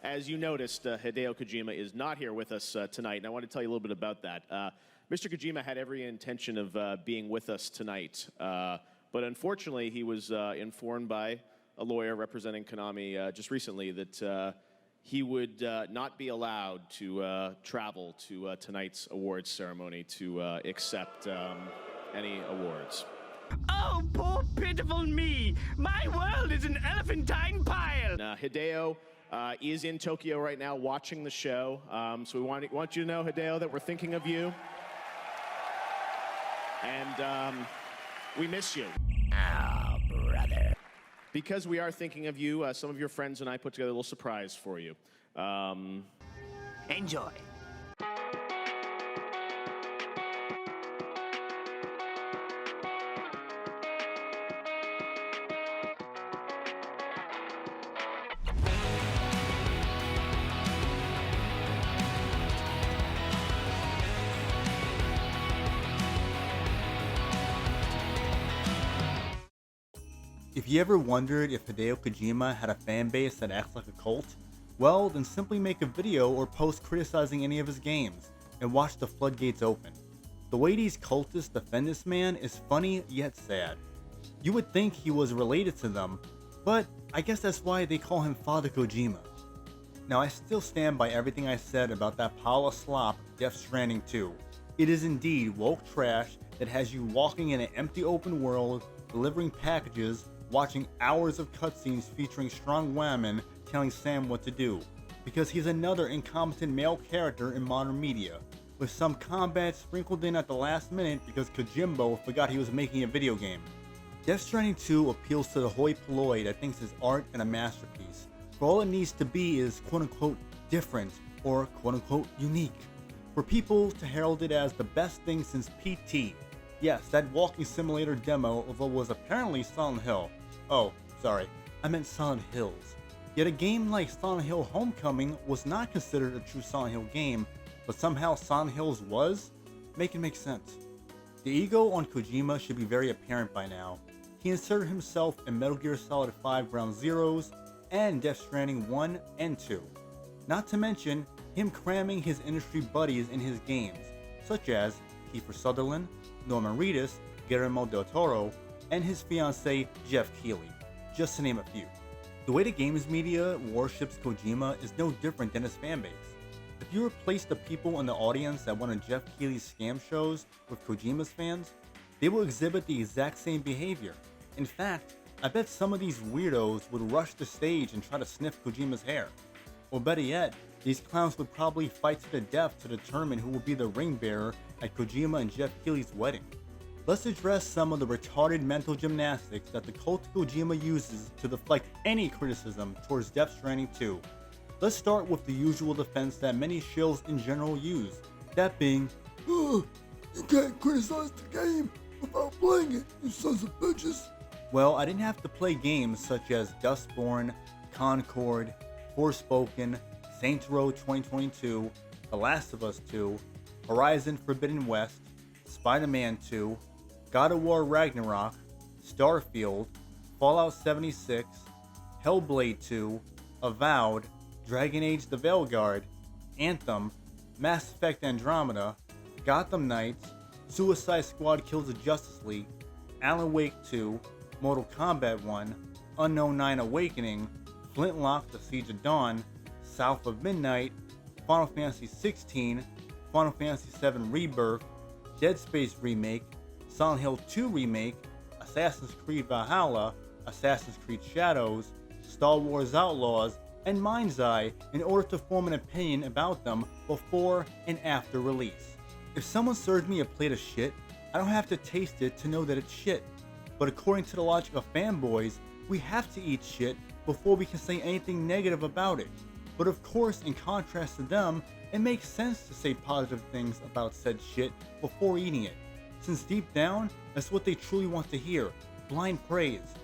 As you noticed, Hideo Kojima is not here with us tonight, and I want to tell you a little bit about that. Mr. Kojima had every intention of being with us tonight, but unfortunately, he was informed by a lawyer representing Konami just recently that he would not be allowed to travel to tonight's awards ceremony to accept any awards. Oh, poor pitiful me! My world is an elephantine pile! Hideo is in Tokyo right now watching the show, so we want you to know, Hideo, that we're thinking of you. And we miss you. Oh, brother. Because we are thinking of you, some of your friends and I put together a little surprise for you. Enjoy. If you ever wondered if Hideo Kojima had a fan base that acts like a cult, well, then simply make a video or post criticizing any of his games, and watch the floodgates open. The way these cultists defend this man is funny yet sad. You would think he was related to them, but I guess that's why they call him Father Kojima. Now I still stand by everything I said about that pile of slop, Death Stranding 2. It is indeed woke trash that has you walking in an empty open world, delivering packages, watching hours of cutscenes featuring strong women telling Sam what to do, because he's another incompetent male character in modern media, with some combat sprinkled in at the last minute because Kojimbo forgot he was making a video game. Death Stranding 2 appeals to the hoi polloi that thinks his art and a masterpiece, for all it needs to be is quote-unquote different or quote-unquote unique, for people to herald it as the best thing since PT. Yes, that walking simulator demo of what was apparently Silent Hill. Oh, sorry, I meant Silent Hills. Yet a game like Silent Hill Homecoming was not considered a true Silent Hill game, but somehow Silent Hills was? Make it make sense. The ego on Kojima should be very apparent by now. He inserted himself in Metal Gear Solid 5 Ground Zeroes and Death Stranding 1 and 2. Not to mention him cramming his industry buddies in his games, such as Kiefer Sutherland, Norman Reedus, Guillermo del Toro, and his fiancée Jeff Keighley, just to name a few. The way the games media worships Kojima is no different than his fanbase. If you replace the people in the audience at one of Jeff Keighley's scam shows with Kojima's fans, they will exhibit the exact same behavior. In fact, I bet some of these weirdos would rush the stage and try to sniff Kojima's hair. Or better yet, these clowns would probably fight to the death to determine who will be the ring bearer at Kojima and Jeff Keighley's wedding. Let's address some of the retarded mental gymnastics that the cult Kojima uses to deflect any criticism towards Death Stranding 2. Let's start with the usual defense that many shills in general use, that being, you can't criticize the game without playing it, you sons of bitches. Well, I didn't have to play games such as Dustborn, Concord, Forspoken, Saints Row 2022, The Last of Us 2, Horizon Forbidden West, Spider-Man 2, God of War Ragnarok, Starfield, Fallout 76, Hellblade 2, Avowed, Dragon Age The Veilguard, Anthem, Mass Effect Andromeda, Gotham Knights, Suicide Squad Kills the Justice League, Alan Wake 2, Mortal Kombat 1, Unknown 9 Awakening, Flintlock The Siege of Dawn, South of Midnight, Final Fantasy 16, Final Fantasy 7 Rebirth, Dead Space Remake, Silent Hill 2 Remake, Assassin's Creed Valhalla, Assassin's Creed Shadows, Star Wars Outlaws, and Mind's Eye in order to form an opinion about them before and after release. If someone serves me a plate of shit, I don't have to taste it to know that it's shit. But according to the logic of fanboys, we have to eat shit before we can say anything negative about it. But of course, in contrast to them, it makes sense to say positive things about said shit before eating it, since deep down, that's what they truly want to hear, blind praise.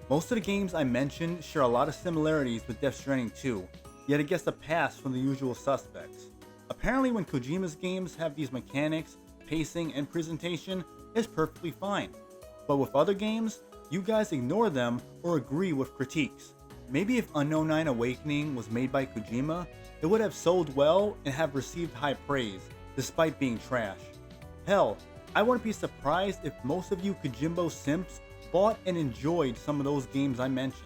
Most of the games I mentioned share a lot of similarities with Death Stranding 2, yet it gets a pass from the usual suspects. Apparently when Kojima's games have these mechanics, pacing, and presentation, it's perfectly fine. But with other games, you guys ignore them or agree with critiques. Maybe if Unknown 9 Awakening was made by Kojima, it would have sold well and have received high praise, despite being trash. Hell, I wouldn't be surprised if most of you Kojimbo simps bought and enjoyed some of those games I mentioned.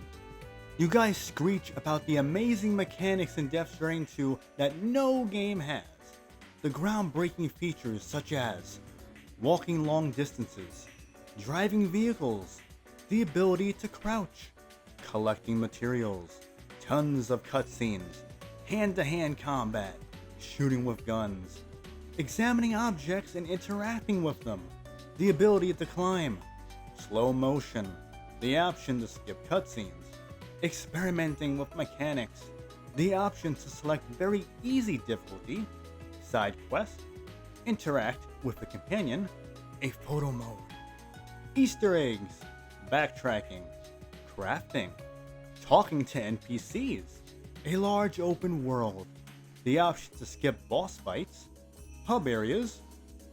You guys screech about the amazing mechanics in Death Stranding 2 that no game has. The groundbreaking features such as walking long distances, driving vehicles, the ability to crouch, collecting materials, tons of cutscenes, hand-to-hand combat, shooting with guns, examining objects and interacting with them, the ability to climb, slow motion, the option to skip cutscenes, experimenting with mechanics, the option to select very easy difficulty, side quest, interact with the companion, a photo mode, Easter eggs, backtracking, crafting, talking to NPCs, a large open world, the option to skip boss fights, hub areas,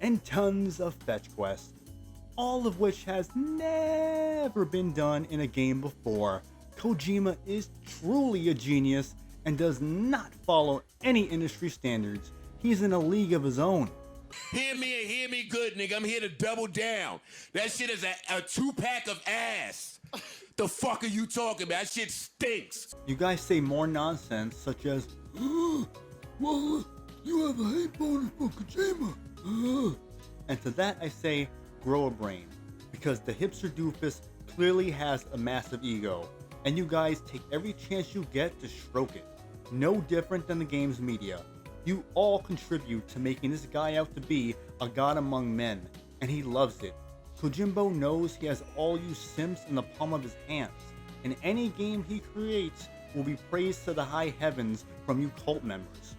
and tons of fetch quests, all of which has never been done in a game before. Kojima is truly a genius and does not follow any industry standards. He's in a league of his own. Hear me and hear me good, nigga. I'm here to double down. That shit is a 2-pack of ass. The fuck are you talking about? That shit stinks. You guys say more nonsense such as, Well, you have a hate boner for Kojima. and to that I say, grow a brain. Because the hipster doofus clearly has a massive ego. And you guys take every chance you get to stroke it. No different than the games media. You all contribute to making this guy out to be a god among men, and he loves it. Kojimbo knows he has all you simps in the palm of his hands, and any game he creates will be praised to the high heavens from you cult members.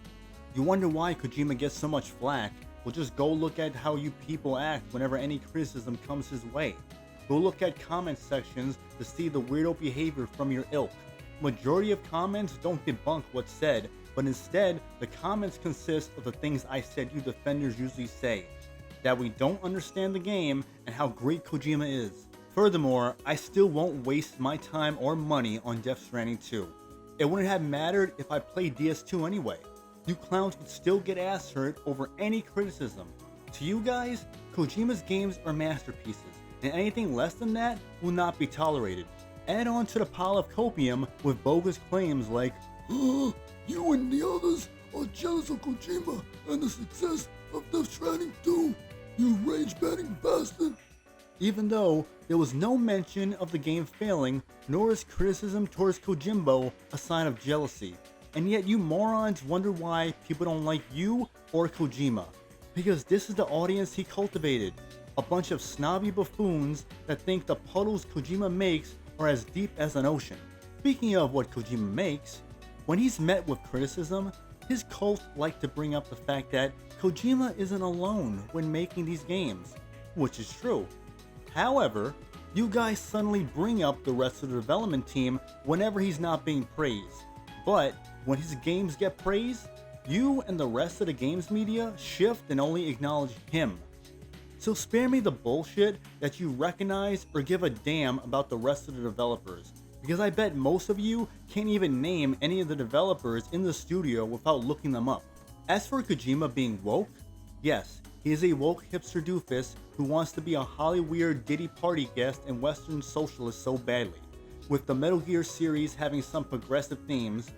You wonder why Kojima gets so much flack? Well, just go look at how you people act whenever any criticism comes his way. Go look at comment sections to see the weirdo behavior from your ilk. Majority of comments don't debunk what's said, but instead, the comments consist of the things I said you defenders usually say. That we don't understand the game and how great Kojima is. Furthermore, I still won't waste my time or money on Death Stranding 2. It wouldn't have mattered if I played DS2 anyway. You clowns would still get ass hurt over any criticism. To you guys, Kojima's games are masterpieces, and anything less than that will not be tolerated. Add on to the pile of copium with bogus claims like, You and the others are jealous of Kojima and the success of Death Stranding 2, you rage-batting bastard. even though there was no mention of the game failing, nor is criticism towards Kojimbo a sign of jealousy. And yet you morons wonder why people don't like you or Kojima. Because this is the audience he cultivated. A bunch of snobby buffoons that think the puddles Kojima makes are as deep as an ocean. Speaking of what Kojima makes, when he's met with criticism, his cult like to bring up the fact that Kojima isn't alone when making these games, which is true. However, you guys suddenly bring up the rest of the development team whenever he's not being praised. But when his games get praised, you and the rest of the games media shift and only acknowledge him. So spare me the bullshit that you recognize or give a damn about the rest of the developers, because I bet most of you can't even name any of the developers in the studio without looking them up. As for Kojima being woke, yes, he is a woke hipster doofus who wants to be a Hollyweird Diddy party guest and Western socialist so badly. With the Metal Gear series having some progressive themes,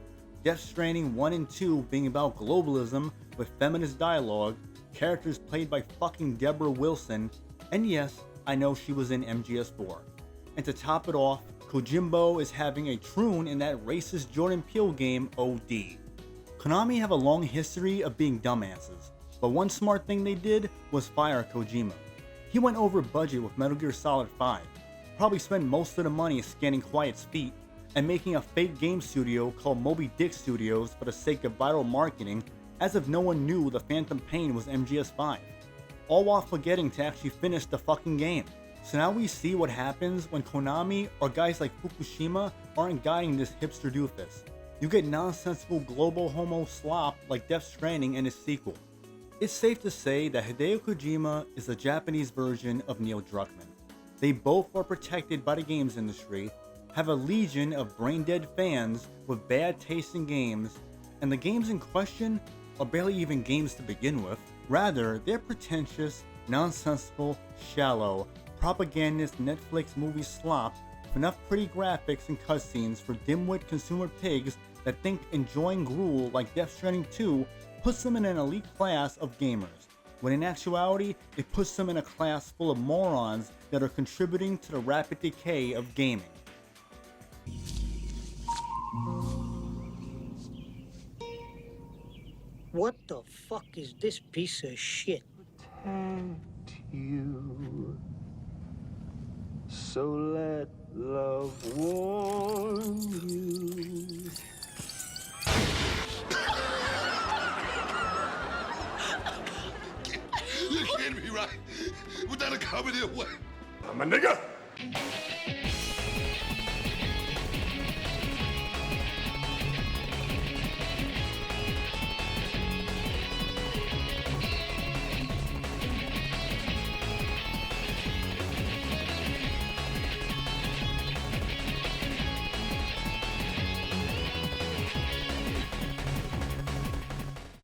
Death Stranding 1 and 2 being about globalism with feminist dialogue, characters played by fucking Deborah Wilson, and yes, I know she was in MGS4. And to top it off, Kojimbo is having a troon in that racist Jordan Peele game OD. Konami have a long history of being dumbasses, but one smart thing they did was fire Kojima. He went over budget with Metal Gear Solid 5, probably spent most of the money scanning Quiet's feet, and making a fake game studio called Moby Dick Studios for the sake of viral marketing, as if no one knew the Phantom Pain was MGS5, all while forgetting to actually finish the fucking game. So now we see what happens when Konami or guys like Fukushima aren't guiding this hipster doofus. You get nonsensical global homo slop like Death Stranding and its sequel. It's safe to say that Hideo Kojima is the Japanese version of Neil Druckmann. They both are protected by the games industry, have a legion of brain-dead fans with bad taste in games, and the games in question are barely even games to begin with. Rather, they're pretentious, nonsensical, shallow, propagandist Netflix movie slop with enough pretty graphics and cutscenes for dimwit consumer pigs that think enjoying gruel like Death Stranding 2 puts them in an elite class of gamers, when in actuality, it puts them in a class full of morons that are contributing to the rapid decay of gaming. What the fuck is this piece of shit? Protect you. So let love warm you. You kidding me, right? Was that a comedy or what? I'm a nigga.